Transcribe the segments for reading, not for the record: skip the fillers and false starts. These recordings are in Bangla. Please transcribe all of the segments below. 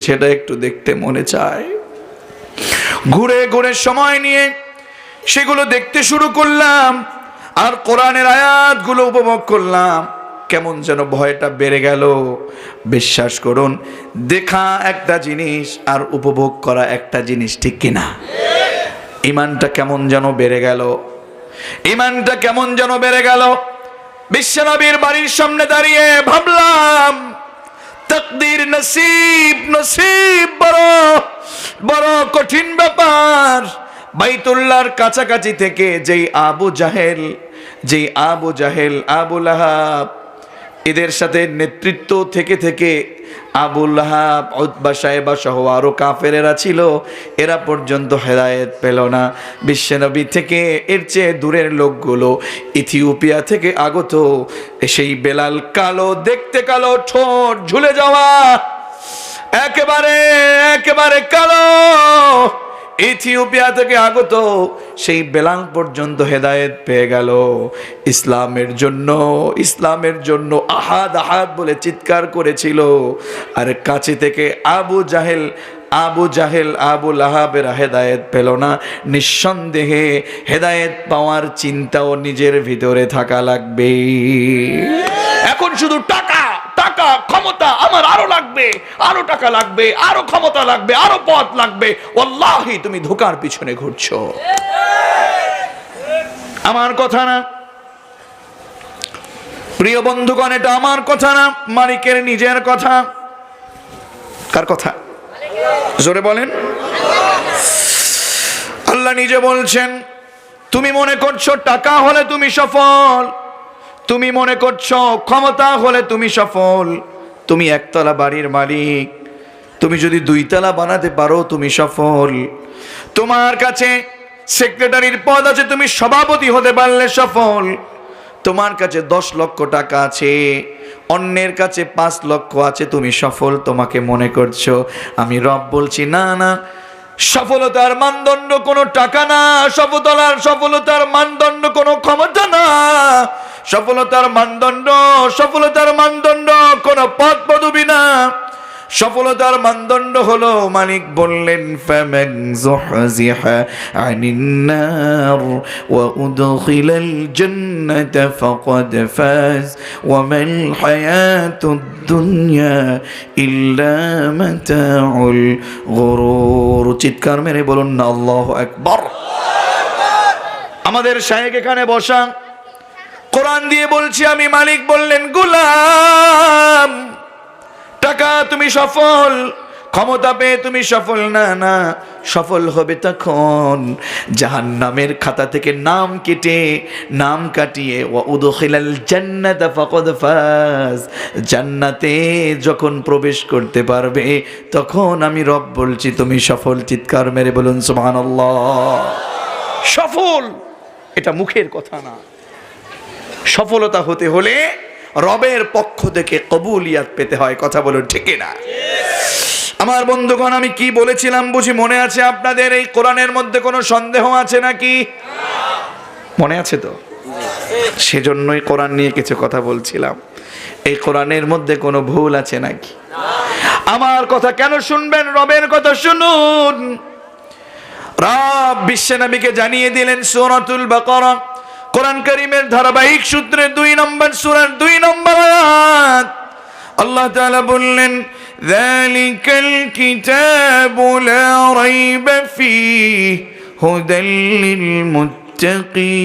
সেটা একটু দেখতে মনে চায়। ঘুরে ঘুরে সময় নিয়ে সেগুলো দেখতে শুরু করলাম আর কোরআনের আয়াতগুলো উপভোগ করলাম। কেমন যেন ভয়টা বেড়ে গেল। বিশ্বাস করুন, দেখা একটা জিনিস আর উপভোগ করা একটা জিনিস, ঠিক কিনা? ঈমানটা কেমন যেন বেড়ে গেল, ঈমানটা কেমন যেন বেড়ে গেল। বিশ্বনবীর বাড়ির সামনে দাঁড়িয়ে ভাবলাম, তাকদীর, নসিব, নসিব বড় বড় কঠিন ব্যাপার। বাইতুল্লাহর কাছাকাছি থেকে যেই আবু জাহেল, আবু লাহাব, এদের সাথে নেতৃত্ব থেকে থেকে আবু লাহাব, উতবা, সাইবা সহ আরো কাফেরেরা ছিল, এরা পর্যন্ত হেদায়েত পেল না। বিশ্বনবী থেকে এর চেয়ে দূরের লোকগুলো, ইথিওপিয়া থেকে আগত সেই বেলাল, কালো, দেখতে কালো, ঠোঁট ঝুলে যাওয়া, একেবারে কালো, ইথিওপিয়া থেকে আগত সেই বেলাল পর্যন্ত হেদায়েত পেয়ে গেল। ইসলামের জন্য আহাদ আহাদ বলে চিৎকার করেছিল। আর কাছে থেকে আবু জাহেল, আবু লাহাবের হেদায়েত পেল না। নিঃসন্দেহে হেদায়েত পাওয়ার চিন্তাও নিজের ভিতরে থাকা লাগবে। এখন শুধু টাকা, ক্ষমতা, আমার আরো লাগবে, আরো টাকা লাগবে, আরো ক্ষমতা লাগবে, আরো পথ লাগবে। ওয়াল্লাহি তুমি ধোঁকার পিছনে ঘুরছো। আমার কথা না প্রিয় বন্ধুগণ, এটা আমার কথা না, মালিকের নিজের কথা। কার কথা? জোরে বলেন। আল্লাহ নিজে বলছেন, তুমি মনে করছো টাকা হলে তুমি সফল, তুমি মনে করছো ক্ষমতা হলে তুমি সফল, তুমি একতলা বাড়ির মালিক, তুমি যদি দুইতলা বানাতে পারো তুমি সফল, তোমার কাছে সেক্রেটারির পদ আছে, তুমি সভাপতি হতে পারলে সফল, তোমার কাছে 10 লক্ষ টাকা আছে, অন্যের কাছে 5 লক্ষ আছে, তুমি সফল তোমাকে মনে করছো। আমি রব বলছি, না না, সফলতার মানদণ্ড কোনো টাকা না, সফলতার মানদণ্ড কোনো ক্ষমতা না, সফলতার মানদণ্ড কোনো পদ পদবি না। সফলতার মানদণ্ড হলো, মালিক বললেন, ফামান যুহজিহা আনিন নার ওয়া উদখিলাল জান্নাতা ফাকাদ ফাজ ওয়া মাল হায়াতুদ দুনিয়া ইল্লা মাতাউল গুরুর। চিৎকার মেরে বলুন না আল্লাহু আকবার। আমাদের শায়েখ এখানে বসা, কোরআন দিয়ে বলছি আমি, মালিক বললেন, গোলাম, টাকা তুমি সফল, ক্ষমতা পেয়ে তুমি সফল না, না, সফল হবে তখন জাহান্নামের খাতা থেকে নাম কাটিয়ে ওয়া উদখিলাল জান্নাতা ফাকাদ ফাজ, জান্নাতে যখন প্রবেশ করতে পারবে তখন আমি রব বলছি তুমি সফল। চিৎকার মেরে বলুন সুবহানাল্লাহ। সফল এটা মুখের কথা না, সফলতা হতে হলে রবের পক্ষ থেকে কবুলিয়াত পেতে হয়। কথা বলুন ঠিক না? আমার বন্ধুগণ, আমি কি বলেছিলাম বুঝি মনে আছে আপনাদের? এই কোরআনের মধ্যে কোনো সন্দেহ আছে নাকি? মনে আছে তো? সেজন্যই কোরআন নিয়ে কিছু কথা বলছিলাম। এই কোরআনের মধ্যে কোনো ভুল আছে নাকি? আমার কথা কেন শুনবেন? রবের কথা শুনুন। রব বিশ্বনবীকে জানিয়ে দিলেন সূরাতুল বাকারা, কোরআন কারীমের ধারাবাহিক সূত্রে 2 নম্বর সূরার 2 নম্বর আয়াত, আল্লাহ তাআলা বললেন, যালিকাল কিতাবু লা রাইবা ফীহি হুদাল লিল মুত্তাকিন।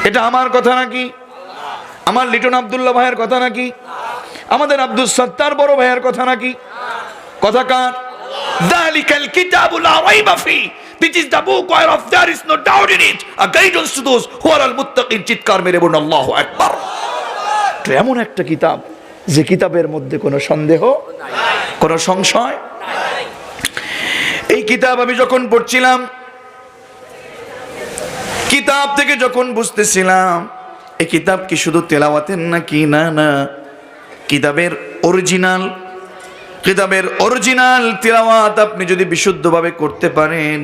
এটা আমার কথা নাকি? আমার লিটন আব্দুল্লাহ ভাইয়ের কথা নাকি? আমাদের আব্দুল সত্তার বড় ভাইয়ের কথা নাকি? কথা কার? Dhalikal kitabu la rayba fi, which is the book whereof there is no doubt in it, a guidance to those who are al-muttaqin. চিৎকার মেরে বলুন আল্লাহু আকবার। এমন একটা কিতাব যে কিতাবের মধ্যে কোনো সন্দেহ, কোনো সংশয় নাই। এই কিতাব আমি যখন পড়ছিলাম, কিতাব থেকে যখন বুঝতেছিলাম এই কিতাব কি শুধু তেলাওয়াতের নাকি, না না, কিতাবের অরিজিনাল তিলাওয়াত আপনি যদি বিশুদ্ধভাবে করতে পারেন,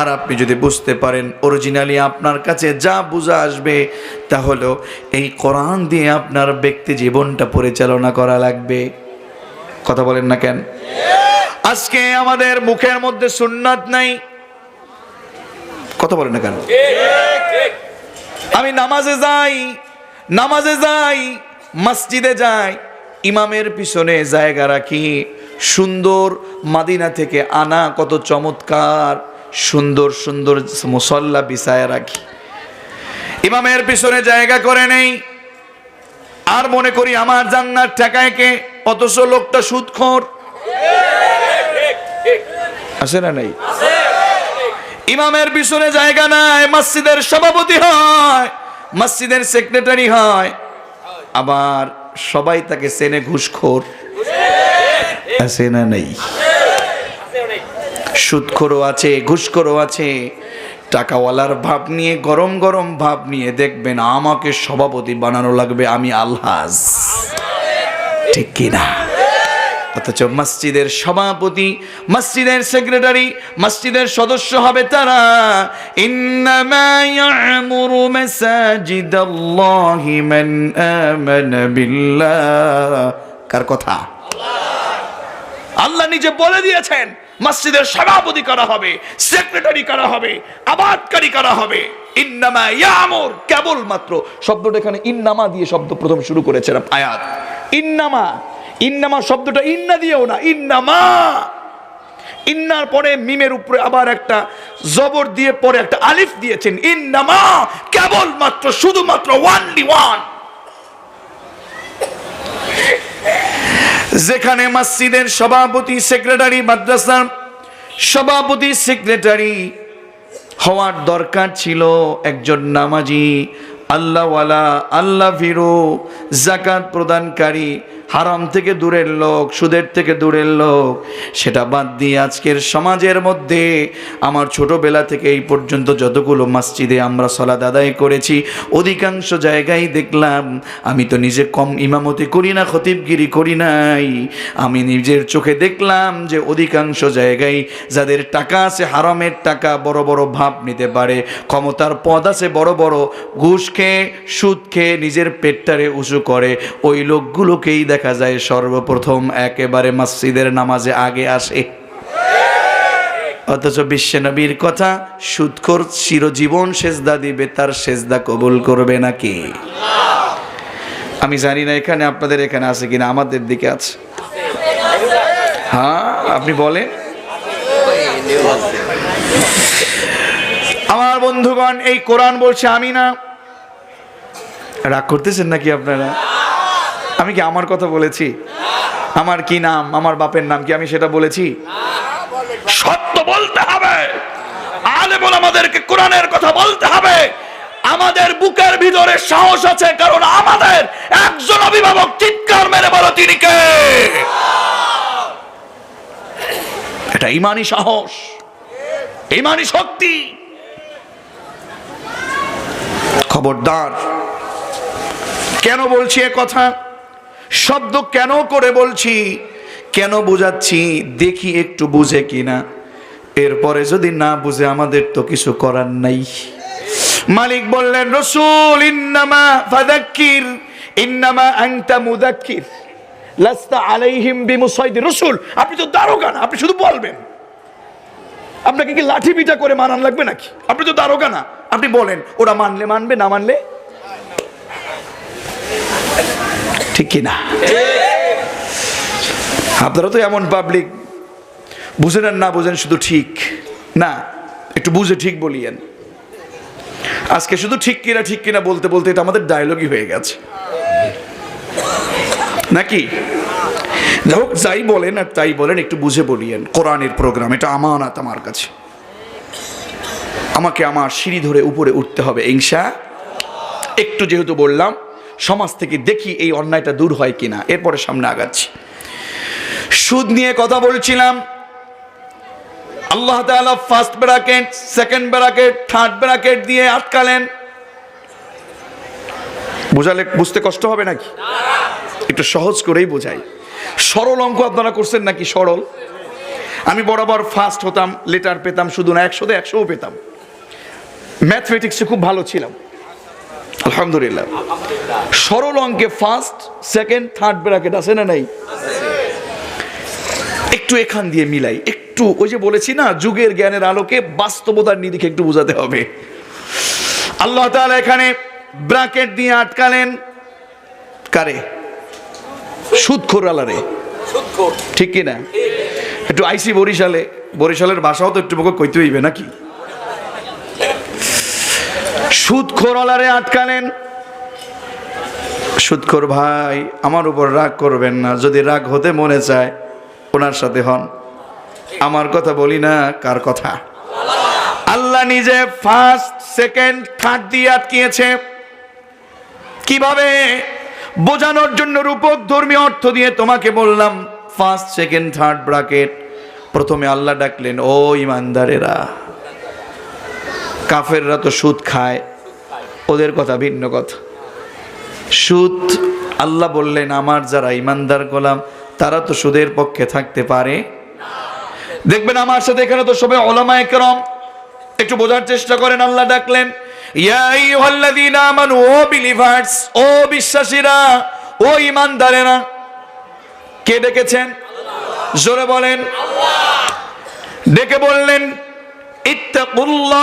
আর আপনি যদি বুঝতে পারেন অরিজিনালি আপনার কাছে যা বুঝা আসবে, তাহলে এই কোরআন দিয়ে আপনার ব্যক্তি জীবনটা পরিচালনা করা লাগবে। কথা বলেন না কেন? আজকে আমাদের মুখের মধ্যে সুন্নাত নাই। কথা বলেন না কেন? আমি নামাজে যাই, মসজিদে যাই, ইমামের পিছনে জায়গা রাখি, সুন্দর মাদিনা থেকে আনা কত চমৎকার সুন্দর সুন্দর মুসল্লা বিছায়া রাখি, ইমামের পিছনে জায়গা করে নেই, আর মনে করি আমার জান্নাত ঠেকায় কে? অথচ লোকটা সুদখোর। আছে না নাই? ইমামের পিছনে জায়গা নাই, মসজিদের সভাপতি হয়, মসজিদের সেক্রেটারি হয়, আবার সবাই তাকে চেনে ঘুষখোর। আছে না নাই? সুদখোরও আছে, ঘুষখোরও আছে। টাকাওয়ালার ভাব নিয়ে, গরম গরম ভাব নিয়ে দেখবেন আমাকে সভাপতি বানানো লাগবে, আমি আলহাজ। ঠিক কিনা? অথচ মসজিদের সভাপতি, মসজিদের সেক্রেটারি, মসজিদের সদস্য হবে তারা। ইন্নামা ইয়ামুরু মাসাজিদাল্লাহি মান আমানা বিল্লাহ। কার কথা? আল্লাহ নিজে বলে দিয়েছেন মসজিদের সভাপতি করা হবে, সেক্রেটারি করা হবে, আবাদকারী করা হবে। ইন্নামা ইয়ামুর, কেবলমাত্র শব্দটা এখানে ইন্নামা দিয়ে শব্দ প্রথম শুরু করেছেন আয়াত। ইন্নামা, ইন্নামা শব্দটা ইন্না দিয়েও না, ইন্নামা। ইন্নার পরে মিমের উপরে আবার একটা জবর দিয়ে পরে একটা আলিফ দিয়েছেন। ইন্নামা, কেবলমাত্র, শুধুমাত্র, ওয়ানলি ওয়ান। যেখানে মসজিদের সভাপতি, সেক্রেটারি, মাদ্রাসার সভাপতি, সেক্রেটারি হওয়ার দরকার ছিল একজন নামাজি, আল্লাহওয়ালা, আল্লাহ ভীরু, যাকাত প্রদানকারী, হারাম থেকে দূরের লোক, সুদের থেকে দূরের লোক। সেটা বাদ দিয়ে আজকের সমাজের মধ্যে আমার ছোটবেলা থেকে এই পর্যন্ত যতগুলো মসজিদে আমরা সালাত আদায় করেছি, অধিকাংশ জায়গায় দেখলাম, আমি তো নিজে কম ইমামতি করি না, খতিবগিরি করি নাই, আমি নিজের চোখে দেখলাম যে অধিকাংশ জায়গায় যাদের টাকা আছে, হারামের টাকা, বড় বড় ভাব নিতে পারে, ক্ষমতার পদ আছে বড় বড়, ঘুষ খেয়ে, সুদ খেয়ে নিজের পেটটারে উঁচু করে, ওই লোকগুলোকেই দেখা যায় সর্বপ্রথম একেবারে মসজিদের নামাজে আগে আসে। অথচ বিশ্বনবীর কথা, সুদখোর চিরজীবন সেজদা দিবে, তার সেজদা কবুল করবে নাকি? আমি জানি না এখানে আপনাদের এখানে আছে কিনা, আমাদের দিকে আছে। হ্যাঁ, আপনি বলেন। আমার বন্ধুগণ, এই কোরআন বলছে আমি না। রাগ করতেছেন নাকি আপনারা? আমি কি আমার কথা বলেছি? আমার কি নাম, আমার বাপের নাম কি আমি সেটা বলেছি? সত্য বলতে হবে, আলেম ওলামাদেরকে কোরআনের কথা বলতে হবে। আমাদের বুকের ভিতরে সাহস আছে, কারণ আমাদের একজন অভিভাবক, চিৎকার মেরে বলো তিনি কে? এটা ইমানি সাহস, ইমানি শক্তি। খবরদার। কেন বলছি এ কথা? শব্দ কেন করে বলছি, কেন বুঝাচ্ছি, দেখি একটু বুঝে কিনা। এরপরে যদি না বুঝে আমাদের তো কিছু করার নাই। মালিক বললেন, রাসূল ইন্নামা ফাযাক্কির ইন্নামা আনতা মুযাক্কির লাস্তা আলাইহিম বিমুসাইদির। রাসূল, আপনি তো দারোগা না, আপনি শুধু বলবেন। আপনাকে কি লাঠি পিটা করে মানান লাগবে নাকি? আপনি তো দারোগা না, আপনি বলেন, ওরা মানলে মানবে, না মানলে। ঠিক কিনা? আপনারা তো এমন পাবলিক, বুঝেন আর না বুঝেন শুধু ঠিক না, একটু বুঝে ঠিক বলিয়েন। আজকে শুধু ঠিক কিনা বলতে বলতে এটা আমাদের ডায়লগই হয়ে গেছে নাকি? যাই হোক, যাই বলেন আর তাই বলেন, একটু বুঝে বলিয়েন। কোরআনের প্রোগ্রাম, এটা আমানত আমার কাছে। আমাকে আমার সিঁড়ি ধরে উপরে উঠতে হবে ইনশা। একটু যেহেতু বললাম, সমাজ থেকে দেখি এই অন্যায়টা দূর হয় কিনা, এরপরে সামনে আগাচ্ছি। সুদ নিয়ে কথা বলছিলাম। আল্লাহ তাআলা first bracket, second bracket, third bracket দিয়ে আটকালেন। বুঝালে বুঝতে কষ্ট হবে নাকি? একটু সহজ করেই বোঝাই। সরল অঙ্ক আপনারা করছেন নাকি? সরল আমি বরাবর ফার্স্ট হতাম, লেটার পেতাম, শুধু না 100-তে 100ও পেতাম। ম্যাথমেটিক্সে খুব ভালো ছিলাম আলহামদুলিল্লাহ। সরল অঙ্কে ফার্স্ট, সেকেন্ড, থার্ড ব্র্যাকেট আছে না নাই? একটু এখান দিয়ে মিলাই, একটু ওই যে বলেছি না, যুগের জ্ঞানের আলোকে বাস্তবতার নিরিখে একটু বোঝাতে হবে। আল্লাহ তাআলা এখানে ব্র্যাকেট দিয়ে আটকালেন কারে? সুদখোর আলারে, ঠিক কি না? একটু আইসি বরিশালের ভাষাও তো একটু মুখে কইতে হইবে নাকি? সুদখোর আলারে আটকালেন। সুদখোর ভাই, আমার উপর রাগ করবেন না, যদি রাগ হতে মনে চায় ওনার সাথে হন। আমার কথা বলি না, কার কথা? আল্লাহ নিজে ফার্স্ট, সেকেন্ড, থার্ড দিয়ে আটকিয়েছে। কিভাবে? বোঝানোর জন্য রূপক ধর্মীয় অর্থ দিয়ে তোমাকে বললাম। First, second, third bracket. প্রথমে আল্লাহ ডাকলেন, ও ইমানদারেরা। কাফেররা তো সুদ খায়, ওদের কথা ভিন্ন কথা। সুদ, আল্লাহ বললেন আমার যারা ইমানদার গোলাম তারা তো সুদের পক্ষে থাকতে পারে। দেখবেন আমার সাথে এখানে তো সবাই উলামায়ে কেরাম, একটু বোঝার চেষ্টা করেন। আল্লাহ ডাকলেন, ইয়া আইয়ুহাল্লাযীনা আমানু, ও বিলিভার্স, ও বিশ্বাসীরা, ও ইমানদারেরা। কে ডেকেছেন? জোরে বলেন। ডেকে বললেন ইত্তাকুল্লাহ।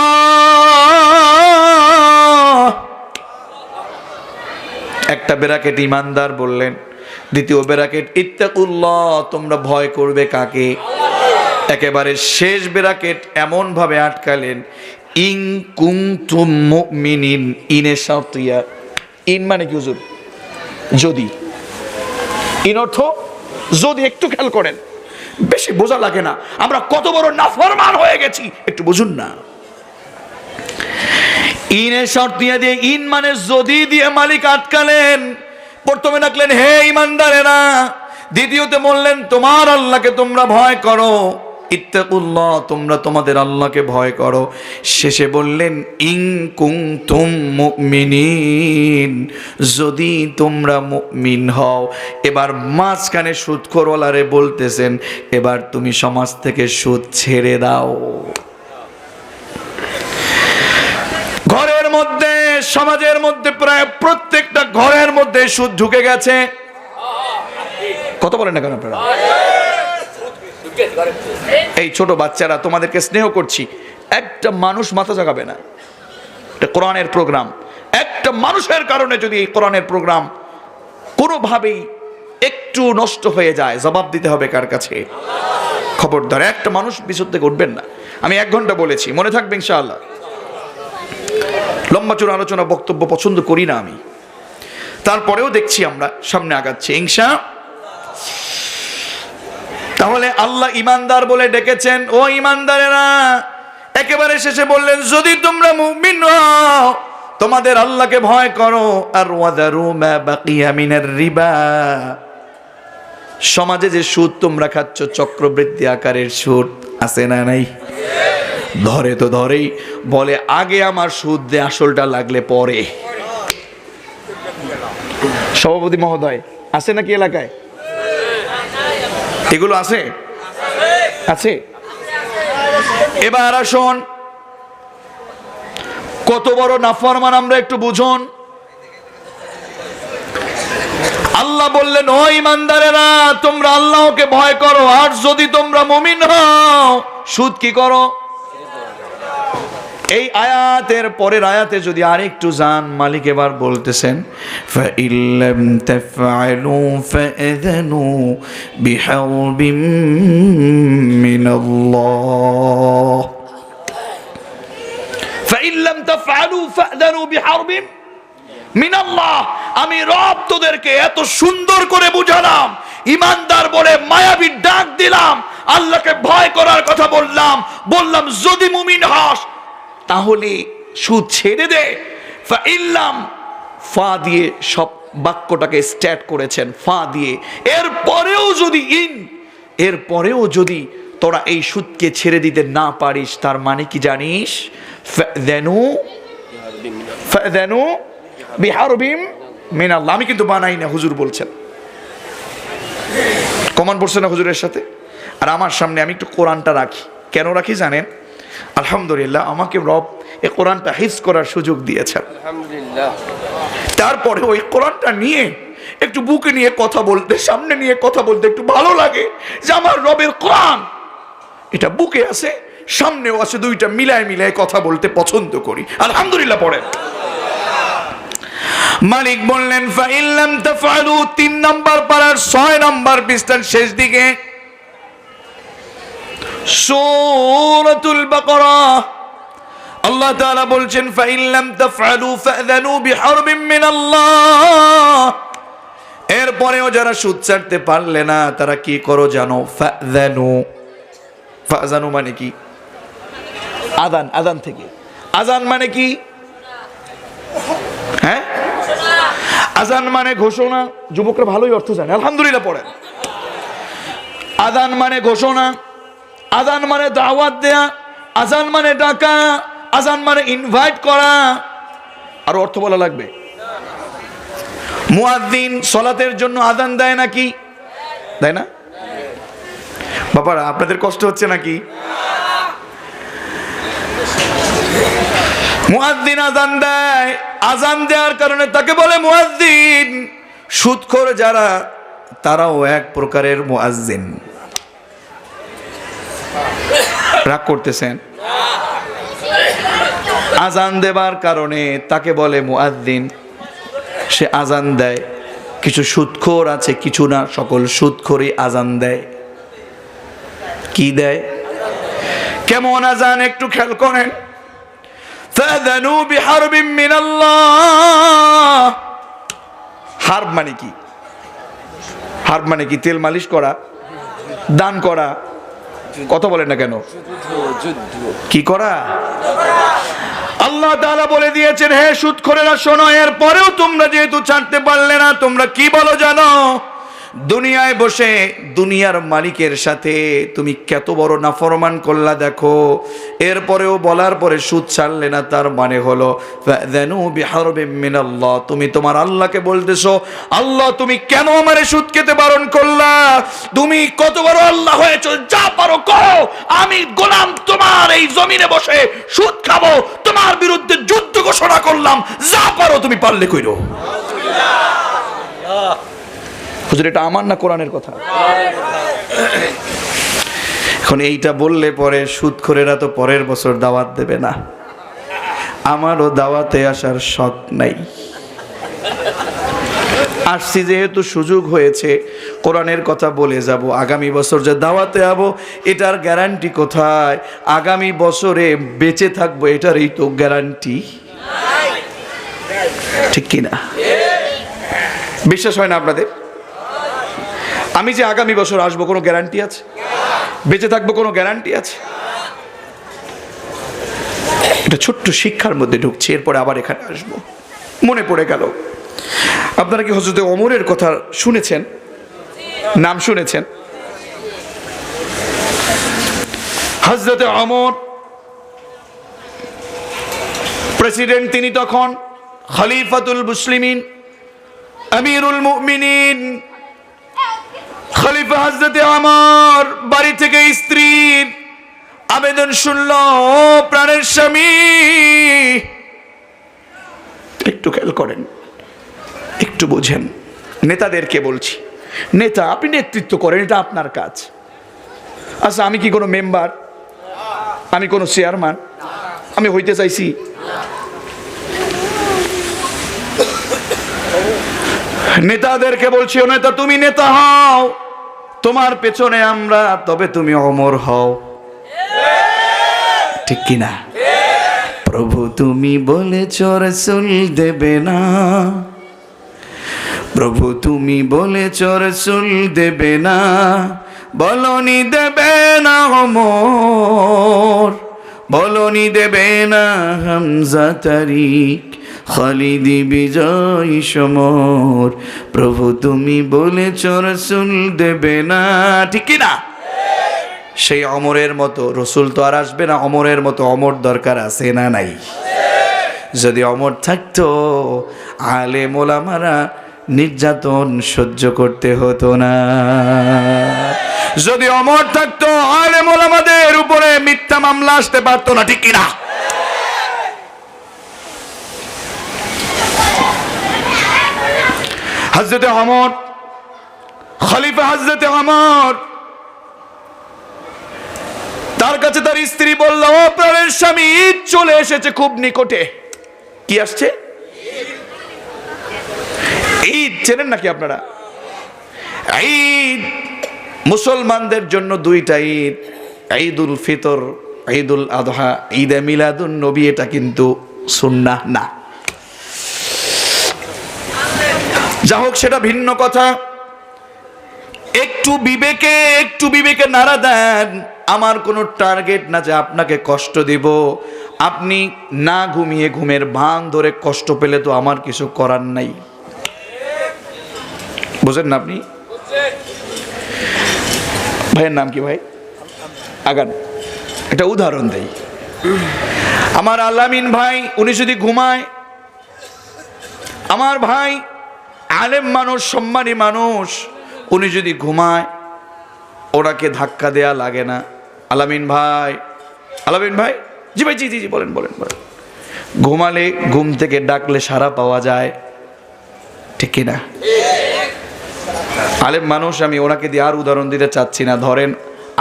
একটা ব্র্যাকেট ইমানদার বললেন, দ্বিতীয় ব্র্যাকেট ইত্তাকুল্লাহ, তোমরা ভয় করবে কাকে? একেবারে শেষ ব্র্যাকেট এমন ভাবে আটকালেন, ইন কুনতুম মুমিনিন। ইনে শারতিয়া। ইন মানে কি হুজুর? যদি। ইন অর্থ যদি। একটু খেয়াল করেন, বেশি বোঝা লাগে না, আমরা কত বড় নাফরমান হয়ে গেছি একটু বুঝুন না। ইনে শারতিয়া দিয়ে, ইন মানে যদি দিয়ে মালিক আটকালেন। প্রথমে ডাকলেন হে ইমানদারেরা, দ্বিতীয়তে বললেন তোমার আল্লাহকে তোমরা ভয় করো, ইত্তাকুল্লাহ, তোমরা তোমাদের আল্লাহকে ভয় করো। শেষে বললেন ইন কুনতুম মুমিনিন, যদি তোমরা মুমিন হও। এবার মাঝখানে সুদখোরওয়ালারে বলতেছেন, এবার তুমি সমাজ থেকে সুদ ছেড়ে দাও। ঘরের মধ্যে, সমাজের মধ্যে প্রায় প্রত্যেকটা ঘরের মধ্যে সুদ ঢুকে গেছে। কত বলেন না কেন আপনারা? এই ছোট বাচ্চারা, তোমাদেরকে স্নেহ করছি, একটা মানুষ মাথা জাগাবে না। এটা কোরআনের প্রোগ্রাম। একটা মানুষের কারণে যদি এই কোরআনের প্রোগ্রাম কোনোভাবেই একটু নষ্ট হয়ে যায়, জবাব দিতে হবে কার কাছে? খবরদার, একটা মানুষ পিছন থেকে উঠবেন না। আমি 1 ঘন্টা বলেছি, মনে থাকবে ইনশাআল্লাহ। লম্বা চূড়া আলোচনা, বক্তব্য পছন্দ করি না আমি, তারপরেও দেখছি আমরা সামনে আগাচ্ছি ইনশাআল্লাহ। তাহলে আল্লাহ ইমানদার বলে ডেকেছেন, ও ইমানদারেরা। একেবারে শেষে বললেন যদি তোমরা মুমিন হও, তোমাদের আল্লাহকে ভয় করো। আর ওয়াদারু মা বাকিয়া মিনার রিবা, সমাজে যে সুদ তোমরা খাচ্ছ, চক্রবৃদ্ধি আকারের সুদ আছে না নাই? ধরে তো ধরেই বলে আগে আমার সুদ দে, আসলটা লাগলে পরে। সভাপতি মহোদয় আছে নাকি এলাকায়? এগুলো আছে? আছে। এবার আসুন, কত বড় নাফরমান আমরা একটু বুঝুন। আল্লাহ বললেন ও ইমানদারেরা, তোমরা আল্লাহকে ভয় করো, আর যদি তোমরা মুমিন হও, সুদ কি করো? এই আয়াতের পরের আয়াতে যদি আরেকটু যান, মালিক এবার বলতেছেন ফাইল্লাম তাফআলু ফাআযানু বিহারবিম মিনাল্লাহ। ফাইল্লাম তাফআলু ফাআযানু বিহারবিম মিনাল্লাহ। আমি রব তোদেরকে এত সুন্দর করে বুঝালাম, ইমানদার বলে মায়াবী ডাক দিলাম, আল্লাহকে ভয় করার কথা বললাম যদি মুমিন হস তাহলে সুদ ছেড়ে দে। ফাইল্লাম, ফা দিয়ে সব বাক্যটাকে স্টার্ট করেছেন, ফা দিয়ে। এরপরেও যদি তোরা এই সুদকে ছেড়ে দিতে না পারিস, তার মানে কি জানিস? ফাআযানু বিহারবিম মিনাল্লাহ। আমি কিন্তু বানাই না, হুজুর বলছেন। কমান পড়ছে না হুজুরের সাথে? আর আমার সামনে আমি একটু কোরআনটা রাখি। কেন রাখি জানেন? আলহামদুলিল্লাহ আমাকে রব এই কোরআনটা হিফজ করার সুযোগ দিয়েছেন। আলহামদুলিল্লাহ। তারপরে ওই কোরআনটা নিয়ে একটু বুকে নিয়ে কথা বলতে, সামনে নিয়ে কথা বলতে একটু ভালো লাগে যে আমার রবের কোরআন এটা বুকে আছে, সামনেও আছে, দুইটা মিলায় মিলায় কথা বলতে পছন্দ করি। আলহামদুলিল্লাহ। পড়ে মালিক বললেন ফাইন লাম তাফআলু, 3 নম্বর পারার 6 নম্বর পৃষ্ঠার শেষ দিকে সূরাতুল বাকারা আল্লাহ তাআলা বলছেন ফাইন লাম তাফআলু ফাযানু বিহারবিন মিনাল্লাহ। এরপরেও যারা সুদ ছাড়তে পারলে না তারা কি করো জানো? ফাযানু। ফাযানু মানে কি? আযান। আযান থেকে আযান মানে কি? হ্যাঁ, আযান মানে ঘোষণা। যুবকরা ভালোই অর্থ জানে, আলহামদুলিল্লাহ। পড়েন আযান মানে ঘোষণা, আযান মানে দাওয়াত দেয়া, আযান মানে ডাকা, আযান মানে ইনভাইট করা। আর অর্থ বলা লাগবে? মুয়াজ্জিন সালাতের জন্য আযান দেয় নাকি? দেয় না? বাবারা আপনাদের কষ্ট হচ্ছে নাকি? মুয়াজ্জিন আযান দেয়, আযান দেওয়ার কারণে তাকে বলে মুয়াজ্জিন। সুদখোর যারা তারাও এক প্রকারের মুয়াজ্জিন। রাগ করতেছেন? আযান দেবার কারণে তাকে বলে মুয়াজ্জিন, সে আযান দেয়। কিছু সুদখোর আছে, কিছু না, সকল সুদখোরই আযান দেয়। কি দেয়? কেমন আযান একটু খেয়াল করেন। ফাযানু বিহারবিন মিনাল্লাহ। হারব মানে কি? হারব মানে কি? তেল মালিশ করা, দান করা। কথা বলেন না কেন? কি করা? আল্লাহ তাআলা বলে দিয়েছেন হে সুদখোরেরা শোনো, এর পরেও তোমরা যেহেতু ছাড়তে পারলে না, তোমরা কি বলো জানো? দুনিয়ায় বসে দুনিয়ার মালিকের সাথে তুমি কত বড় নাফরমান করলা দেখো। এরপরেও বলার পরে সুদ ছাড়লে না, তার মানে হলো ফাযানু বিহারবিন মিনাল্লাহ। তুমি তোমার আল্লাহকে বলতেছো আল্লাহ তুমি কেন আমারে সুদ খেতে বারণ করলা? তুমি কত বড় আল্লাহ হয়েছো, যা পারো করো। আমি গোলাম তোমার এই জমিনে বসে সুদ খাবো, তোমার বিরুদ্ধে যুদ্ধ ঘোষণা করলাম, যা পারো তুমি পারলে কইরো। হুজুর এটা আমার না কোরআনের কথা? এখন এইটা বললে পরে সুদখোরেরা তো পরের বছর দাওয়াত দেবে না। আমারও দাওয়াতে আসার শখ নাই। আসছি যেহেতু সুযোগ হয়েছে, কোরআনের কথা বলে যাব। আগামী বছর যে দাওয়াতে যাবো এটার গ্যারান্টি কোথায়? আগামী বছরে বেঁচে থাকবো এটারই তো গ্যারান্টি, ঠিক কিনা? বিশ্বাস হয় না আপনাদের? আমি যে আগামী বছর আসবো কোনো গ্যারান্টি আছে? বেঁচে থাকবো কোনো গ্যারান্টি আছে? এটা ছোট্ট শিক্ষার মধ্যে ঢুকছে, এরপরে আবার এখানে আসবো। মনে পড়ে গেল, আপনারা কি হযরতে ওমরের কথা শুনেছেন? নাম শুনেছেন? হযরতে ওমর প্রেসিডেন্ট, তিনি তখন খলিফাতুল মুসলিমিন, আমিরুল মুমিনিন। খলিফা হযরতে ওমর বাড়ি থেকে স্ত্রীর আবেদন শুনল, প্রাণের স্বামী। একটু খেয়াল করেন, একটু বোঝেন। নেতাদেরকে বলছি, নেতা আপনি নেতৃত্ব করেন, এটা আপনার কাজ। আচ্ছা আমি কি কোনো মেম্বার? আমি কোনো চেয়ারম্যান? আমি হইতে চাইছি? নেতাদেরকে বলছি, ও নেতা তুমি নেতা হও, তোমার পেছনে আমরা, তবে তুমি অমর হও, ঠিক কিনা? প্রভু তুমি বলেছ রাসূল দেবে না, প্রভু তুমি বলেছ রাসূল দেবে না, বলনি দেবে না ওমর, বলনি দেবে না হামজা তারিক, খালিদি বিজয় সমর, প্রভু তুমি বলেছ রাসূল দেবে না, ঠিক কি না? সেই অমরের মতো রসুল তো আর আসবে না, অমরের মতো অমর দরকার আছে না নাই? যদি অমর থাকতো আলেম ওলামারা নির্যাতন সহ্য করতে হতো না। যদি অমর থাকতো আলেম ওলামাদের উপরে মিথ্যা মামলা আসতে পারতো না, ঠিক কিনা? হযরতে ওমর, খলিফা হযরতে ওমর, তার কাছে তার স্ত্রী বলল, ও প্রাণের স্বামী, ঈদ চলে এসেছে খুব নিকটে। কি আসছে? ঈদ চেনেন নাকি আপনারা? ঈদ মুসলমানদের জন্য দুইটা ঈদ, ঈদুল ফিতর, ঈদুল আযহা, ঈদে মিলাদুন নবী। এটা কিন্তু সুন্নাহ না। যা হোক, সেটা ভিন্ন কথা। একটু বিবেকে নাড়া দেন। আমার কোনো টার্গেট না যে আপনাকে কষ্ট দিব। আপনি না ঘুমিয়ে ঘুমের ভান ধরে কষ্ট পেলে তো আমার কিছু করার নাই। বুঝেন না আপনি? ভাইয়ের নাম কি ভাই? আগান, একটা উদাহরণ দেই। আমার আলামিন ভাই, উনি যদি ঘুমায়, আমার ভাই আলেম মানুষ, সম্মানী মানুষ, উনি যদি ঘুমায়, ওনাকে ধাক্কা দেয়া লাগে না। আলামিন ভাই, আলামিন ভাই, জি ভাই, জি জি জি, বলেন বলেন বলেন। ঘুমালে ঘুম থেকে ডাকলে সাড়া পাওয়া যায়, ঠিক কিনা? আলেম মানুষ, আমি ওনাকে দিয়ে আর উদাহরণ দিতে চাচ্ছি না। ধরেন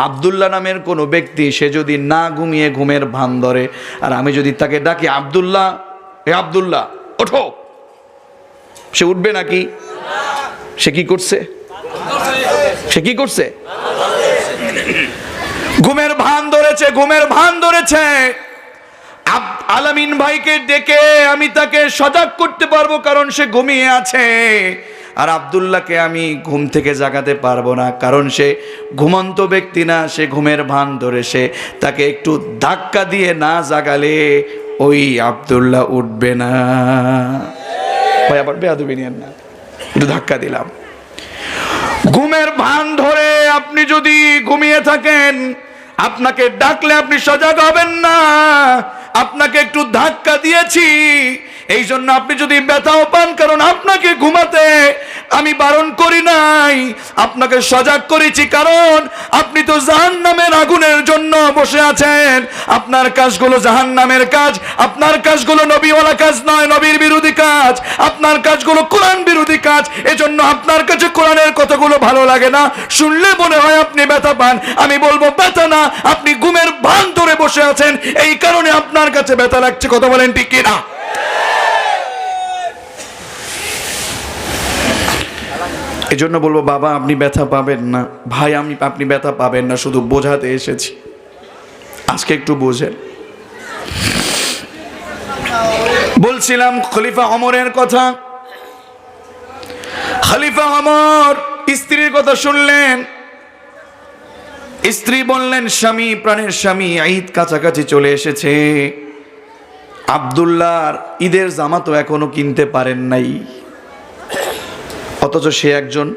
আব্দুল্লাহ নামের কোনো ব্যক্তি, সে যদি না ঘুমিয়ে ঘুমের ভান ধরে, আর আমি যদি তাকে ডাকি, আব্দুল্লাহ, হে আব্দুল্লাহ ওঠো, সে উঠবে নাকি? সে কি করছে? সে কি করছে? ঘুমের ভান ধরেছে, ঘুমের ভান ধরেছে। আলামিন ভাইকে ডেকে আমি তাকে সজাগ করতে পারবো, কারণ সে ঘুমিয়ে আছে। আর আব্দুল্লাহকে আমি ঘুম থেকে জাগাতে পারবো না, কারণ সে ঘুমন্ত ব্যক্তি না, সে ঘুমের ভান ধরেছে। তাকে একটু ধাক্কা দিয়ে না জাগালে ওই আব্দুল্লাহ উঠবে না। ভাই আবার বেয়াদবি নিয়েন না, একটু ধাক্কা দিলাম। ঘুমের ভান ধরে আপনি যদি ঘুমিয়ে থাকেন, আপনাকে ডাকলে আপনি সজাগ হবেন না। আপনাকে একটু ধাক্কা দিয়েছি, এই জন্য আপনি যদি ব্যথাও পান, কারণ আপনাকে ঘুমাতে আমি বারণ করি নাই, আপনাকে সজাগ করেছি, কারণ আপনি তো জাহান্নামের আগুনের জন্য বসে আছেন। আপনার কাজগুলো জাহান্নামের কাজ, আপনার কাজগুলো নবীওয়ালা কাজ নয়, নবীর বিরোধী কাজ, আপনার কাজগুলো কোরআন বিরোধী কাজ। এজন্য আপনার কাছে কোরআনের কথাগুলো ভালো লাগে না, শুনলে মনে হয় আপনি ব্যথা পান। আমি বলবো ব্যথা না, আপনি ঘুমের ভান ধরে বসে আছেন, এই কারণে আপনার কাছে ব্যথা লাগছে। কথা বলেন ঠিক কিনা? এই জন্য বলবো, বাবা আপনি ব্যথা পাবেন না, ভাই আপনি ব্যথা পাবেন না, শুধু বোঝাতে এসেছি, আজকে একটু বোঝেন। বলছিলাম খলিফা ওমরের কথা। খলিফা ওমর স্ত্রীর কথা শুনলেন। স্ত্রী বললেন, স্বামী, প্রাণের স্বামী, ঈদ কাছাকাছি চলে এসেছে, আব্দুল্লাহর ঈদের জামা তো এখনো কিনতে পারেন নাই, অথচ সে একজন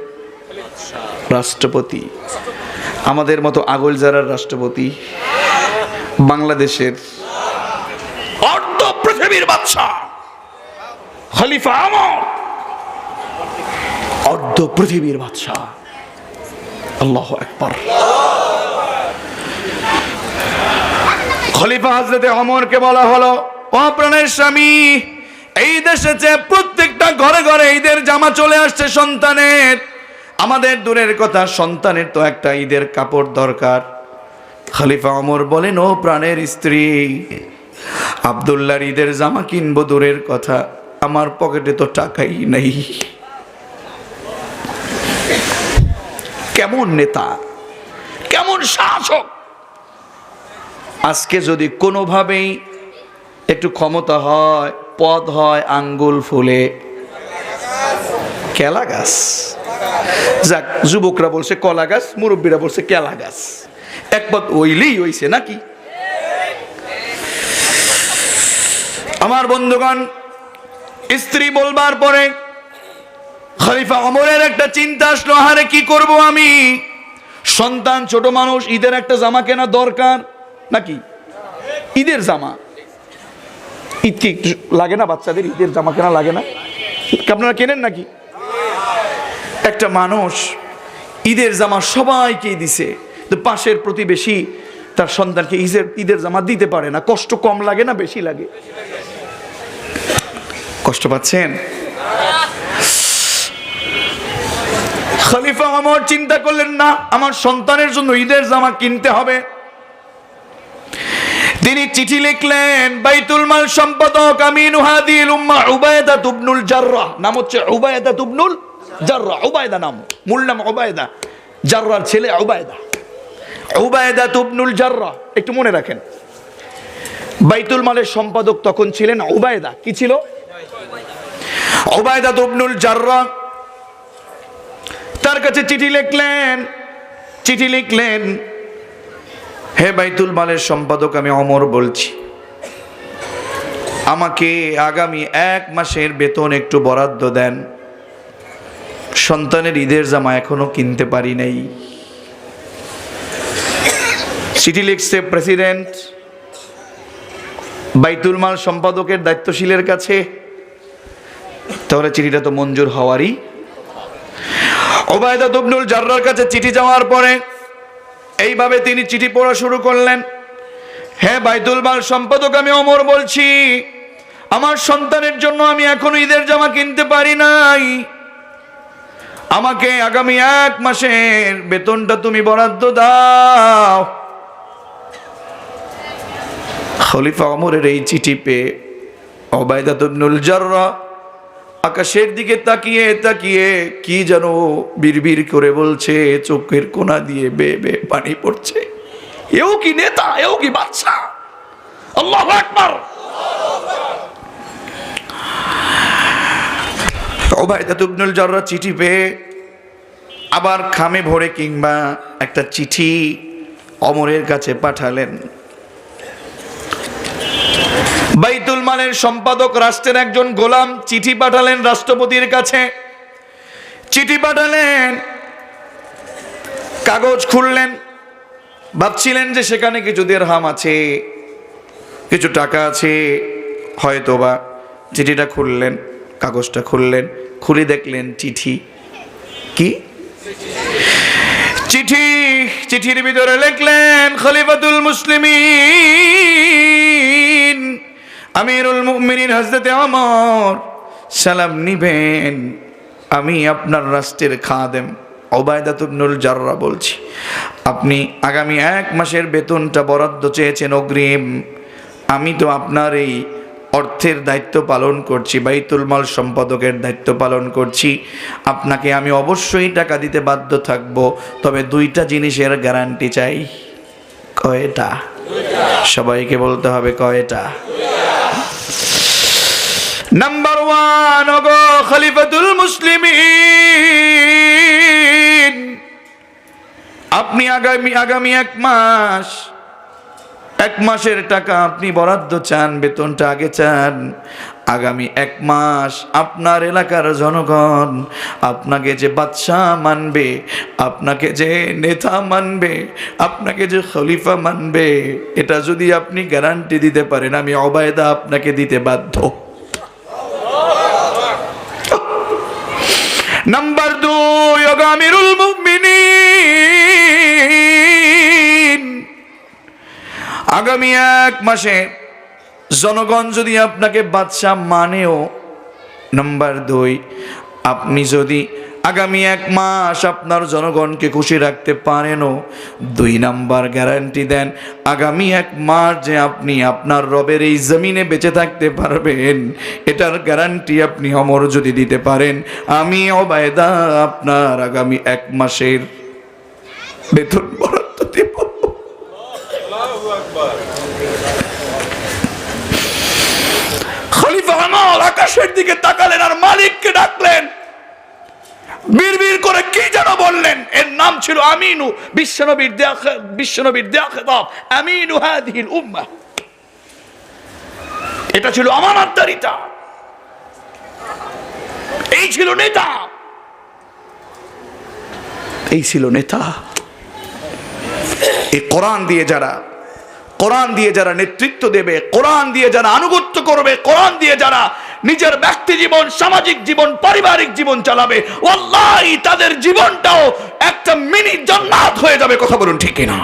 রাষ্ট্রপতি, আমাদের মতো আগল যারার রাষ্ট্রপতি, বাংলাদেশের অর্ধ পৃথিবীর বাদশা খলিফা ওমর, অর্ধ পৃথিবীর বাদশা। আল্লাহু আকবার। খলিফা হযরতে ওমরকে বলা হলো, ও প্রাণের স্বামী, এই দেশে যে প্রত্যেকটা ঘরে ঘরে ঈদের জামা চলে আসছে সন্তানের, আমাদের দূরের কথা, সন্তানের তো একটা ঈদের কাপড় দরকার। খলিফা ওমর বলেন, ও প্রাণের স্ত্রী, আব্দুল্লাহর ঈদের জামা কিনবো দূরের কথা, আমার পকেটে তো টাকাই নাই। কেমন নেতা, কেমন শাসক! আজকে যদি কোনোভাবেই একটু ক্ষমতা হয়, পদ হয়, আঙ্গুল ফুলে কেলা গাছ। যাক, যুবকরা বলছে কলা গাছ, মুরব্বীরা বলছে কেলা গাছ, এক পদ ওইলেই হইছে নাকি? আমার বন্ধুগণ, স্ত্রী বলবার পরে খলিফা ওমরের একটা চিন্তা আসলো, আরে কি করব আমি? সন্তান ছোট মানুষ, ঈদের একটা জামা কেনা দরকার নাকি? ঈদের জামা, ঈদ কি লাগে না? বাচ্চাদের ঈদের জামা কেনা লাগে না? আপনারা কেনেন নাকি? একটা মানুষ ঈদের জামা সবাইকেই দিছে, তো পাশের প্রতিবেশী তার সন্তানকে ঈদের জামা দিতে পারে না। কষ্ট কম লাগে না বেশি লাগে? কষ্ট পাচ্ছেন? খলিফা ওমর চিন্তা করলেন, না, আমার সন্তানের জন্য ঈদের জামা কিনতে হবে। তিনি চিঠি লিখলেন, বাইতুল মাল সম্পাদক আমিনু হাদিল উম্মাহ উবায়দা ইবনুল জাররাহ, নাম হচ্ছে উবায়দা ইবনুল জাররাহ, উবায়দা নাম, মূল নাম উবায়দা, জাররাহর ছেলে উবায়দা, উবায়দা ইবনুল জাররাহ। একটু মনে রাখেন, বাইতুল মালের সম্পাদক তখন ছিলেন উবায়দা। কি ছিল? উবায়দা ইবনুল জাররাহ। তার কাছে চিঠি লিখলেন, হে বাইতুল মালের সম্পাদক, আমি ওমর বলছি, আমাকে আগামী 1 মাসের বেতন একটু বরাদ্দ দেন। সন্তানের ঈদের জামা এখনো কিনতে পারি নাই। চিঠি লিখছে প্রেসিডেন্ট বাইতুল মাল সম্পাদকের দায়িত্বশীলের কাছে, তাহলে চিঠিটা তো মঞ্জুর হওয়ারই। উবায়দা ইবনুল জাররাহর কাছে চিঠি যাওয়ার পরে এইভাবে তিনি চিঠি পড়া শুরু করলেন, হে বাইতুল মাল সম্পাদক, আমি ওমর বলছি, আমার সন্তানের জন্য আমি এখনো ঈদের জামা কিনতে পারি নাই। আমাকে আগামী 1 মাসের বেতনটা তুমি বরাদ্দ দাও। খলিফা ওমরের এই চিঠি পেয়ে উবায়দা ইবনুল জাররাহ আকাশের দিকে তাকিয়ে তাকিয়ে কি যেন বিড়বিড় করে বলছে, চোখের কোনা দিয়ে বেয়ে বেয়ে পানি পড়ছে। এও কি নেতা, এও কি বাদশা! আল্লাহু আকবার। উবায়দা ইবনুল জাররাহ চিঠি পেয়ে আবার খামে ভরে কিংবা একটা চিঠি ওমরের কাছে পাঠালেন। বাইতুল মালের সম্পাদক রাষ্ট্রের একজন গোলাম, চিঠি পাঠালেন রাষ্ট্রপতির কাছে। চিঠি পাঠালেন, কাগজ খুললেন, ভাবছিলেন যে সেখানে কিছু দিরহাম আছে, কিছু টাকা আছে হয়তোবা। চিঠিটা খুললেন, কাগজটা খুললেন, খুলে দেখলেন চিঠি। কি চিঠি? চিঠির ভিতরে লিখলেন, খলিফাতুল মুসলিমিন আমিরুল মুমিনিন হযরত ওমর সালাম নিবেন, আমি আপনার রাষ্ট্রের খাদেম উবায়দা ইবনুল জাররাহ বলছি। আপনি আগামী 1 মাসের বেতনটা বরাদ্দ চেয়েছেন অগ্রিম। আমি তো আপনার এই অর্থের দায়িত্ব পালন করছি, বাইতুল মাল সম্পাদকের দায়িত্ব পালন করছি। আপনাকে আমি অবশ্যই টাকা দিতে বাধ্য থাকব, তবে 2টা জিনিসের গ্যারান্টি চাই। কয়টা? সবাইকে বলতে হবে কয়টা? নাম্বার 1, ওগো খলিফাতুল মুসলিমিন, আপনি আগামী 1 মাসের টাকা আপনি বরাদ্দ চান, বেতনটা আগে চান। আগামী 1 মাস আপনার এলাকার জনগণ আপনাকে যে বাদশাহ মানবে, আপনাকে যে নেতা মানবে, আপনাকে যে খলিফা মানবে, এটা যদি আপনি গ্যারান্টি দিতে পারেন, আমি উবায়দা আপনাকে দিতে বাধ্য। নাম্বার 2, আমিরুল মুমিনিন, আগামী 1 মাসে জনগণ যদি আপনাকে বাদশাহ মানেও, নাম্বার 2, আপনি যদি আগামী 1 মাস আপনার জনগণকে খুশি রাখতে পারেনও, 2 নাম্বার গ্যারান্টি দেন, আগামী 1 মাস যে আপনি আপনার রবের এই জমিনে বেঁচে থাকতে পারবেন, এটার গ্যারান্টি আপনি ওমর যদি দিতে পারেন, আমি উবায়দা আপনার আগামী 1 মাসের বেতন বরাদ্দ দেব। খলিফা ওমর আকাশের দিকে তাকালেন আর মালিককে ডাকলেন, বিড়বিড় করে কি যেন বললেন। এর নাম ছিল আমিনু, বিশ্বনবীর দেয়া খেতাব, আমিনু হাদিহিল উম্মাহ। এটা ছিল আমানতদারিতা, এই ছিল নেতা, এই ছিল নেতা। এই কোরআন দিয়ে যারা কোরআন দিয়ে যারা নেতৃত্ব দেবে, কোরআন দিয়ে যারা আনুগত্য করবে, কোরআন দিয়ে যারা নিজের ব্যক্তি জীবন, সামাজিক জীবন, পারিবারিক জীবন চালাবে, ওয়াল্লাহি তাদের জীবনটাও একটা মিনি জান্নাত হয়ে যাবে। কথা বলুন ঠিক কিনা?